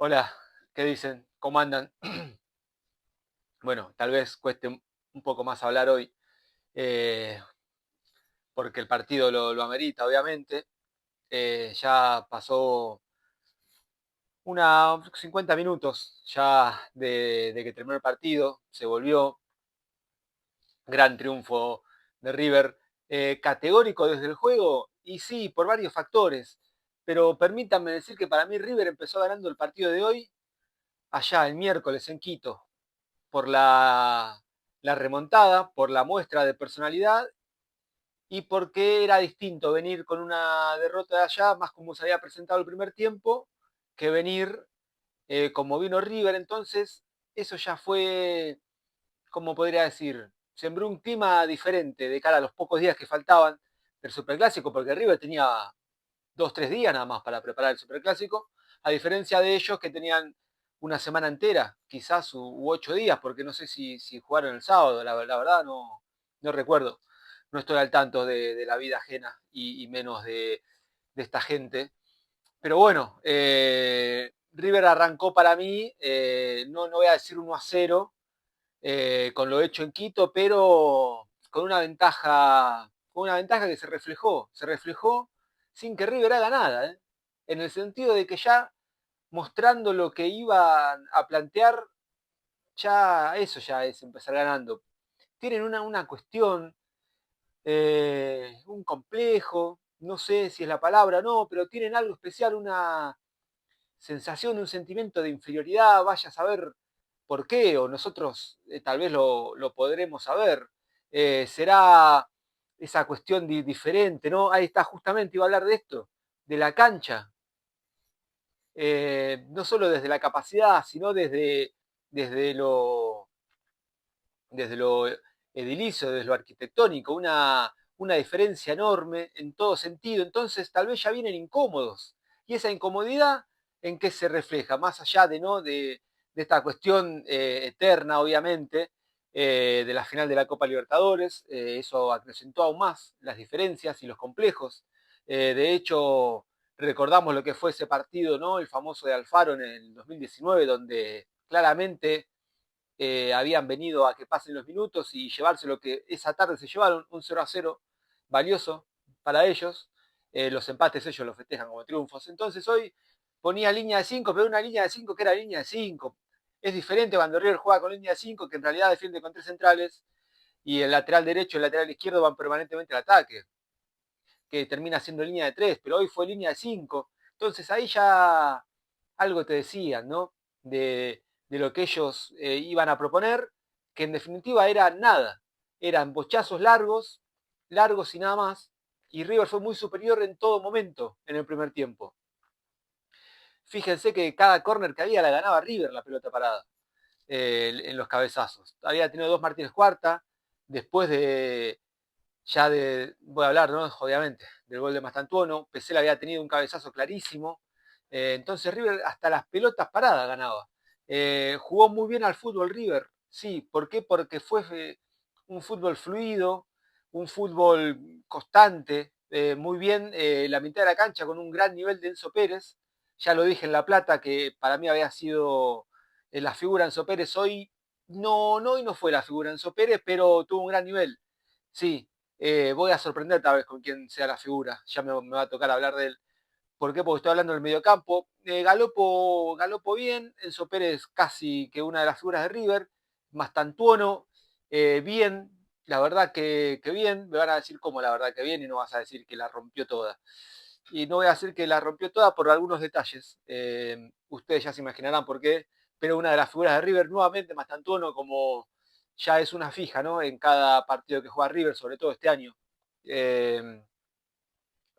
Hola, ¿qué dicen? ¿Cómo andan? Bueno, tal vez cueste un poco más hablar hoy, eh, porque el partido lo amerita, obviamente. Ya pasó una 50 minutos ya de que terminó el partido, se volvió gran triunfo de River, categórico desde el juego, y sí, por varios factores, pero permítanme decir que para mí River empezó ganando el partido de hoy allá el miércoles en Quito, por la remontada, por la muestra de personalidad y porque era distinto venir con una derrota de allá, más como se había presentado el primer tiempo, que venir como vino River. Entonces, eso ya fue, como podría decir, sembró un clima diferente de cara a los pocos días que faltaban del Superclásico, porque River tenía 2, 3 días nada más para preparar el Superclásico, a diferencia de ellos que tenían una semana entera, quizás u 8 días, porque no sé si jugaron el sábado, la verdad no recuerdo. No estoy al tanto de la vida ajena y menos de esta gente. Pero bueno, River arrancó para mí, no voy a decir 1-0 con lo hecho en Quito, pero con una ventaja que se reflejó sin que River haga nada, en el sentido de que ya mostrando lo que iban a plantear, ya eso ya es empezar ganando. Tienen una cuestión, un complejo, no sé si es la palabra o no, pero tienen algo especial, una sensación, un sentimiento de inferioridad, vaya a saber por qué, o nosotros tal vez lo podremos saber. Será esa cuestión diferente, ¿no? Ahí está, justamente iba a hablar de esto, de la cancha. No solo desde la capacidad, sino desde lo edilicio, desde lo arquitectónico, una diferencia enorme en todo sentido. Entonces, tal vez ya vienen incómodos. Y esa incomodidad, ¿en qué se refleja? Más allá de esta cuestión eterna, obviamente, de la final de la Copa Libertadores, eso acrecentó aún más las diferencias y los complejos. De hecho, recordamos lo que fue ese partido, ¿no? El famoso de Alfaro en el 2019, donde claramente habían venido a que pasen los minutos y llevarse lo que esa tarde se llevaron, un 0-0 valioso para ellos. Los empates ellos los festejan como triunfos. Entonces hoy ponía línea de 5, pero una línea de 5 que era línea de 5. Es diferente cuando River juega con línea de 5, que en realidad defiende con 3 centrales, y el lateral derecho y el lateral izquierdo van permanentemente al ataque, que termina siendo línea de 3, pero hoy fue línea de 5. Entonces ahí ya algo te decían, ¿no? De lo que ellos iban a proponer, que en definitiva era nada. Eran bochazos largos, largos y nada más. Y River fue muy superior en todo momento en el primer tiempo. Fíjense que cada córner que había la ganaba River la pelota parada en los cabezazos. Había tenido dos Martínez Cuarta, después voy a hablar, ¿no? Obviamente, del gol de Mastantuono. Pesela había tenido un cabezazo clarísimo. Entonces River hasta las pelotas paradas ganaba. Jugó muy bien al fútbol River. Sí, ¿por qué? Porque fue un fútbol fluido, un fútbol constante, muy bien la mitad de la cancha con un gran nivel de Enzo Pérez. Ya lo dije en La Plata que para mí había sido la figura Enzo Pérez hoy. Hoy no fue la figura Enzo Pérez, pero tuvo un gran nivel. Sí, voy a sorprender tal vez con quién sea la figura. Ya me va a tocar hablar de él. ¿Por qué? Porque estoy hablando del mediocampo. Galopo bien, Enzo Pérez casi que una de las figuras de River, Mastantuono bien, la verdad que bien. Me van a decir cómo la verdad que bien y no vas a decir que la rompió toda. Y no voy a decir que la rompió toda por algunos detalles. Ustedes ya se imaginarán por qué, pero una de las figuras de River nuevamente, Mastantuono, como ya es una fija, ¿no? En cada partido que juega River, sobre todo este año. Eh,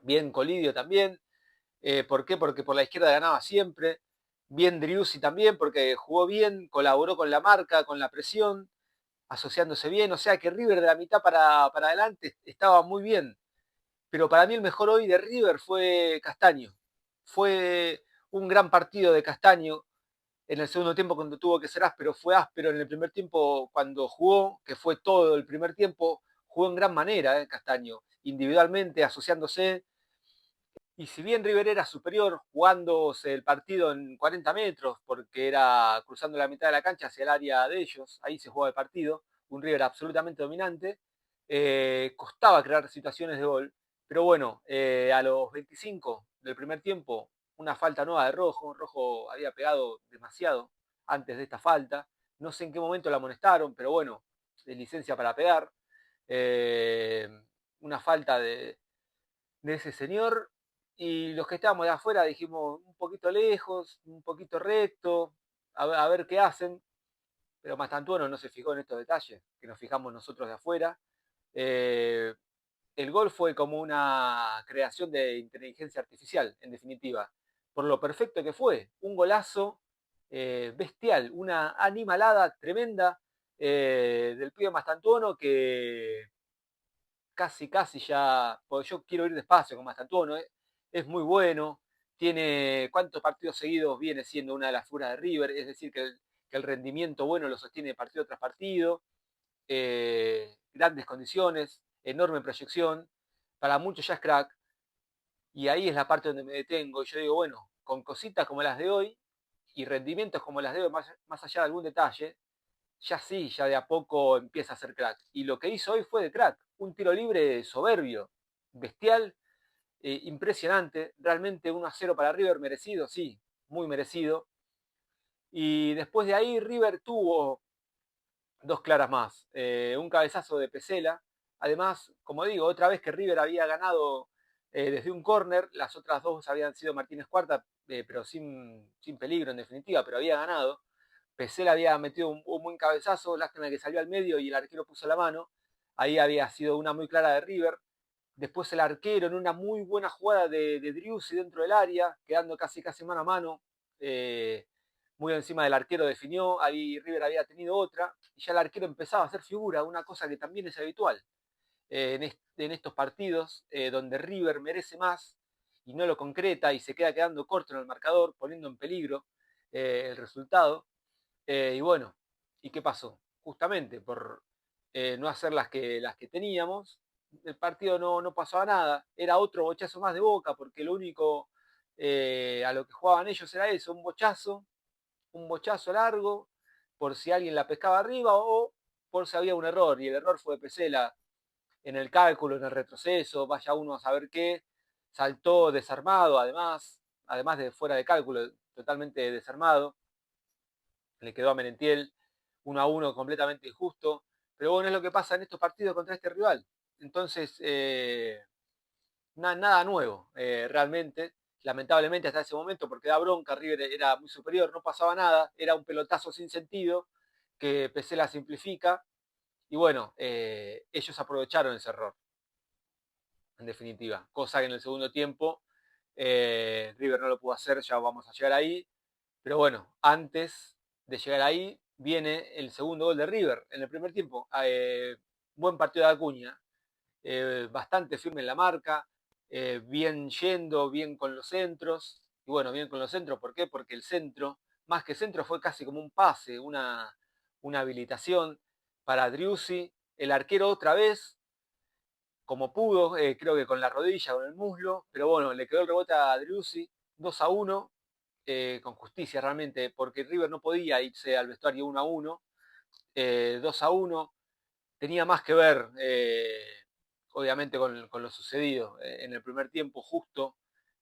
Bien Colidio también. ¿Por qué? Porque por la izquierda ganaba siempre. Bien Driussi también, porque jugó bien, colaboró con la marca, con la presión, asociándose bien. O sea que River de la mitad para adelante estaba muy bien. Pero para mí el mejor hoy de River fue Castaño. Fue un gran partido de Castaño. En el segundo tiempo cuando tuvo que ser áspero, fue áspero. En el primer tiempo cuando jugó, que fue todo el primer tiempo, jugó en gran manera Castaño, individualmente, asociándose, Y si bien River era superior jugándose el partido en 40 metros, porque era cruzando la mitad de la cancha hacia el área de ellos, ahí se jugaba el partido, un River absolutamente dominante, costaba crear situaciones de gol, pero bueno, a los 25 del primer tiempo, una falta nueva de Rojo, Rojo había pegado demasiado antes de esta falta, no sé en qué momento la amonestaron, pero bueno, de licencia para pegar, eh, una falta de ese señor, y los que estábamos de afuera dijimos un poquito lejos, un poquito recto, a ver qué hacen, pero Mastantuono no se fijó en estos detalles, que nos fijamos nosotros de afuera. Eh, el gol fue como una creación de inteligencia artificial, en definitiva, por lo perfecto que fue, un golazo bestial, una animalada tremenda del pibe Mastantuono que casi ya, porque yo quiero ir despacio con Mastantuono, es muy bueno, tiene cuántos partidos seguidos viene siendo una de las figuras de River, es decir, que el rendimiento bueno lo sostiene partido tras partido, grandes condiciones, enorme proyección, para muchos ya es crack, y ahí es la parte donde me detengo, y yo digo, bueno, con cositas como las de hoy, y rendimientos como las de hoy, más allá de algún detalle, ya sí, ya de a poco empieza a ser crack. Y lo que hizo hoy fue de crack. Un tiro libre soberbio, bestial, impresionante. Realmente 1-0 para River, merecido, sí, muy merecido. Y después de ahí River tuvo dos claras más. Un cabezazo de Pesela. Además, como digo, otra vez que River había ganado desde un córner, las otras dos habían sido Martínez Cuarta, pero sin peligro en definitiva, pero había ganado. Pesela había metido un buen cabezazo, lástima que salió al medio y el arquero puso la mano. Ahí había sido una muy clara de River. Después el arquero en una muy buena jugada de Driussi dentro del área, quedando casi mano a mano. Muy encima del arquero definió, ahí River había tenido otra, y ya el arquero empezaba a hacer figura, una cosa que también es habitual en estos partidos, donde River merece más y no lo concreta y se queda quedando corto en el marcador, poniendo en peligro el resultado. Y bueno, ¿y qué pasó? Justamente por no hacer las que teníamos, el partido no pasaba nada. Era otro bochazo más de Boca, porque lo único a lo que jugaban ellos era eso, un bochazo largo, por si alguien la pescaba arriba o por si había un error. Y el error fue de Pesela en el cálculo, en el retroceso, vaya uno a saber qué. Saltó desarmado, además de fuera de cálculo, totalmente desarmado. Le quedó a Merentiel 1-1 completamente injusto. Pero bueno, es lo que pasa en estos partidos contra este rival. Entonces, nada nuevo, realmente. Lamentablemente hasta ese momento, porque da bronca, River era muy superior, no pasaba nada, era un pelotazo sin sentido, que Pesela simplifica, y bueno, ellos aprovecharon ese error, en definitiva. Cosa que en el segundo tiempo River no lo pudo hacer, ya vamos a llegar ahí. Pero bueno, antes de llegar ahí, viene el segundo gol de River en el primer tiempo. Buen partido de Acuña, bastante firme en la marca, bien yendo, bien con los centros. Y bueno, bien con los centros, ¿por qué? Porque el centro, más que centro, fue casi como un pase, una habilitación para Driussi. El arquero otra vez, como pudo, creo que con la rodilla, con el muslo, pero bueno, le quedó el rebote a Driussi, 2-1, con justicia realmente, porque River no podía irse al vestuario 1-1, 2-1, tenía más que ver, obviamente, con lo sucedido en el primer tiempo, justo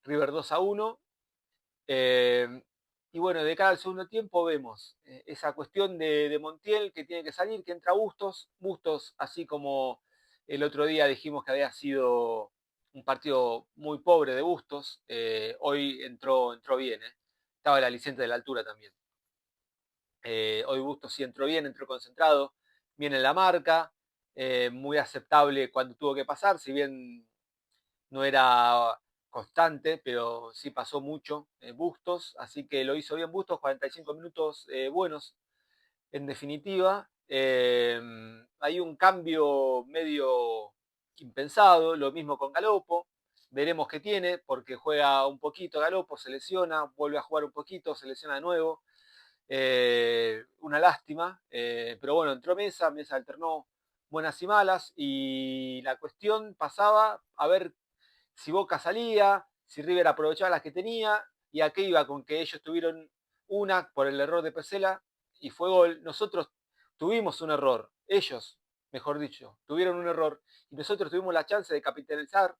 River 2-1. Y bueno, de cara al segundo tiempo vemos esa cuestión de Montiel que tiene que salir, que entra Bustos. Bustos, así como el otro día dijimos que había sido un partido muy pobre de Bustos, hoy entró bien. Estaba el aliciente de la altura también. Hoy Bustos sí entró bien, entró concentrado, bien en la marca, muy aceptable cuando tuvo que pasar, si bien no era constante, pero sí pasó mucho Bustos, así que lo hizo bien Bustos, 45 minutos buenos, en definitiva. Hay un cambio medio impensado, lo mismo con Galopo, veremos qué tiene, porque juega un poquito Galopo, se lesiona, vuelve a jugar un poquito, se lesiona de nuevo. Una lástima, pero bueno, entró Mesa alternó buenas y malas, y la cuestión pasaba a ver si Boca salía, si River aprovechaba las que tenía, y a qué iba con que ellos tuvieron una por el error de Pesela y fue gol. Nosotros tuvimos un error, ellos, mejor dicho, tuvieron un error y nosotros tuvimos la chance de capitalizar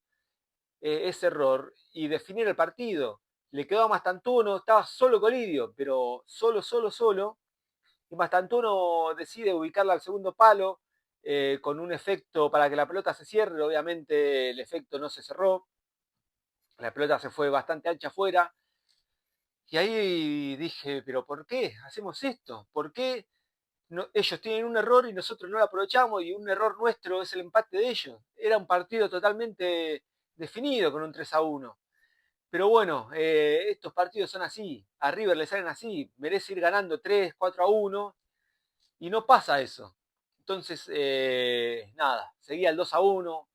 ese error y definir el partido. Le quedó a Mastantuono, estaba solo Colidio, pero solo. Y Mastantuono decide ubicarla al segundo palo con un efecto para que la pelota se cierre. Obviamente el efecto no se cerró. La pelota se fue bastante ancha afuera. Y ahí dije, pero ¿por qué hacemos esto? ¿Por qué ellos tienen un error y nosotros no lo aprovechamos y un error nuestro es el empate de ellos? Era un partido totalmente definido con un 3-1. Pero bueno, estos partidos son así. A River le salen así. Merece ir ganando 3-4-1 y no pasa eso. Entonces, nada, seguía el 2-1.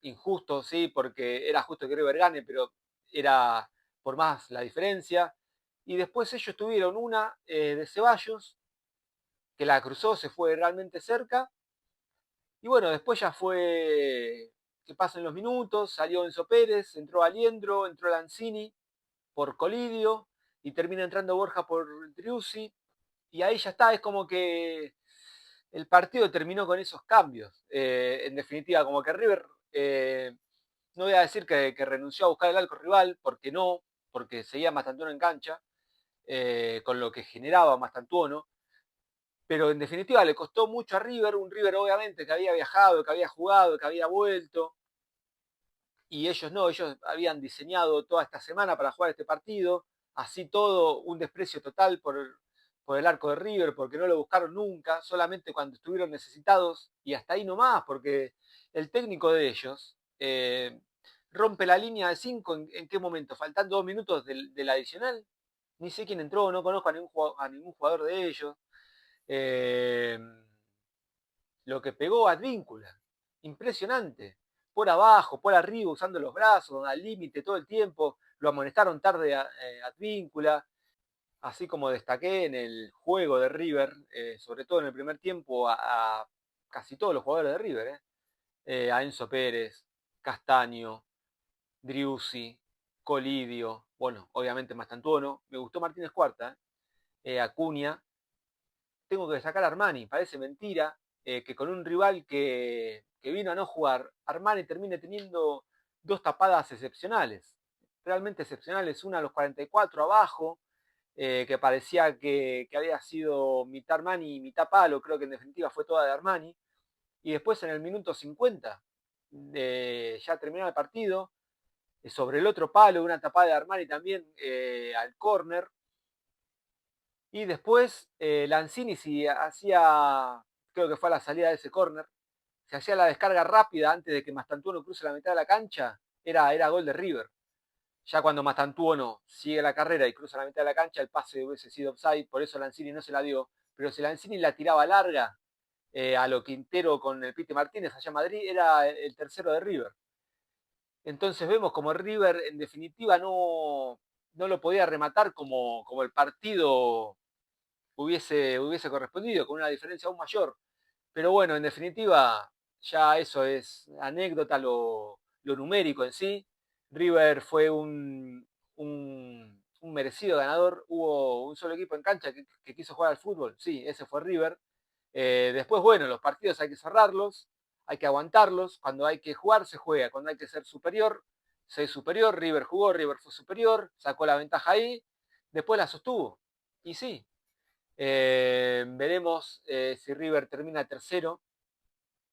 Injusto, sí, porque era justo que River gane, pero era por más la diferencia. Y después ellos tuvieron una de Ceballos, que la cruzó, se fue realmente cerca. Y bueno, después ya fue que pasen los minutos, salió Enzo Pérez, entró Aliendro, entró Lanzini por Colidio y termina entrando Borja por Driussi. Y ahí ya está, es como que el partido terminó con esos cambios. En definitiva, como que River, no voy a decir que renunció a buscar el arco rival, porque no, porque seguía Mastantuono en cancha, con lo que generaba Mastantuono, pero en definitiva le costó mucho a River, un River obviamente que había viajado, que había jugado, que había vuelto, y ellos no, ellos habían diseñado toda esta semana para jugar este partido, así todo un desprecio total por el arco de River, porque no lo buscaron nunca, solamente cuando estuvieron necesitados, y hasta ahí nomás, porque el técnico de ellos rompe la línea de 5 en qué momento, faltando 2 minutos del adicional, ni sé quién entró, no conozco a ningún jugador de ellos. Eh, lo que pegó Advíncula, impresionante. Por abajo, por arriba, usando los brazos, al límite todo el tiempo. Lo amonestaron tarde a Advíncula, así como destaqué en el juego de River, sobre todo en el primer tiempo, a casi todos los jugadores de River, a Enzo Pérez, Castaño, Driussi, Colidio, bueno, obviamente Mastantuono, me gustó Martínez Cuarta, Acuña, tengo que destacar a Armani, parece mentira que con un rival que vino a no jugar, Armani termine teniendo dos tapadas excepcionales, realmente excepcionales, una a los 44 abajo, que parecía que había sido mitad Armani y mitad palo, creo que en definitiva fue toda de Armani, y después en el minuto 50, ya terminó el partido, sobre el otro palo, una tapada de Armani también al córner, y después Lanzini si hacía, creo que fue a la salida de ese córner, se hacía la descarga rápida antes de que Mastantuono cruce la mitad de la cancha, era gol de River. Ya cuando Mastantuono sigue la carrera y cruza la mitad de la cancha, el pase hubiese sido offside, por eso Lanzini no se la dio. Pero si Lanzini la tiraba larga a lo Quintero con el Pite Martínez allá en Madrid, era el tercero de River. Entonces vemos como River en definitiva no lo podía rematar como el partido hubiese correspondido, con una diferencia aún mayor. Pero bueno, en definitiva, ya eso es anécdota lo numérico en sí. River fue un merecido ganador. Hubo un solo equipo en cancha que quiso jugar al fútbol. Sí, ese fue River. Después, bueno, los partidos hay que cerrarlos, hay que aguantarlos. Cuando hay que jugar, se juega. Cuando hay que ser superior, se es superior. River jugó, River fue superior, sacó la ventaja ahí, después la sostuvo. Y sí, veremos si River termina tercero.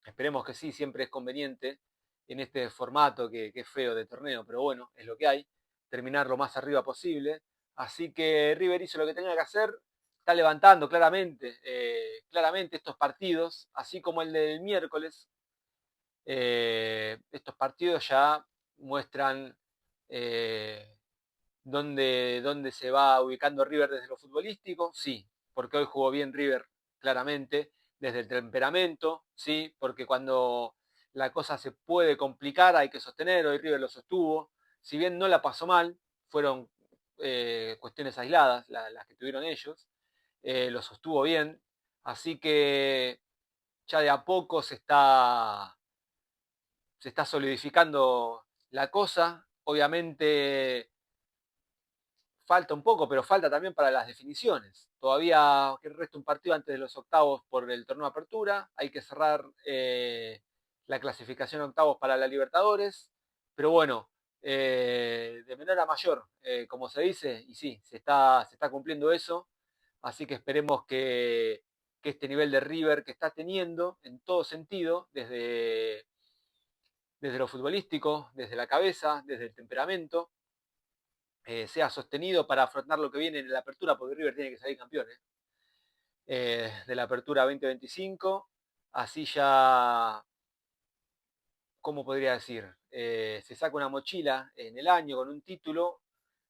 Esperemos que sí, siempre es conveniente en este formato que es feo de torneo, pero bueno, es lo que hay, terminar lo más arriba posible. Así que River hizo lo que tenía que hacer, está levantando claramente estos partidos, así como el del miércoles. Estos partidos ya muestran dónde se va ubicando River desde lo futbolístico, sí, porque hoy jugó bien River, claramente, desde el temperamento, sí, porque cuando la cosa se puede complicar hay que sostener, hoy River lo sostuvo, si bien no la pasó mal, fueron cuestiones aisladas las que tuvieron ellos, lo sostuvo bien, así que ya de a poco se está solidificando la cosa, obviamente falta un poco, pero falta también para las definiciones. Todavía resta un partido antes de los octavos por el torneo de apertura. Hay que cerrar la clasificación a octavos para la Libertadores. Pero bueno, de menor a mayor, como se dice, y sí, se está cumpliendo eso. Así que esperemos que este nivel de River que está teniendo en todo sentido, desde lo futbolístico, desde la cabeza, desde el temperamento, sea sostenido para afrontar lo que viene en la apertura, porque River tiene que salir campeón de la apertura 2025. Así ya, ¿cómo podría decir? Se saca una mochila en el año con un título,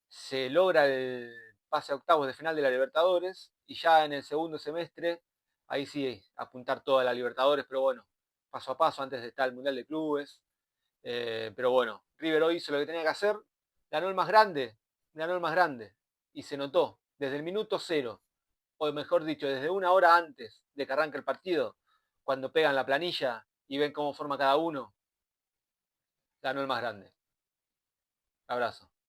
se logra el pase a octavos de final de la Libertadores y ya en el segundo semestre, ahí sí, apuntar toda la Libertadores, pero bueno, paso a paso antes de estar el Mundial de Clubes. Pero bueno, River hoy hizo lo que tenía que hacer, ganó el más grande, y se notó desde el minuto cero, o mejor dicho, desde una hora antes de que arranque el partido, cuando pegan la planilla y ven cómo forma cada uno, ganó el más grande. Abrazo.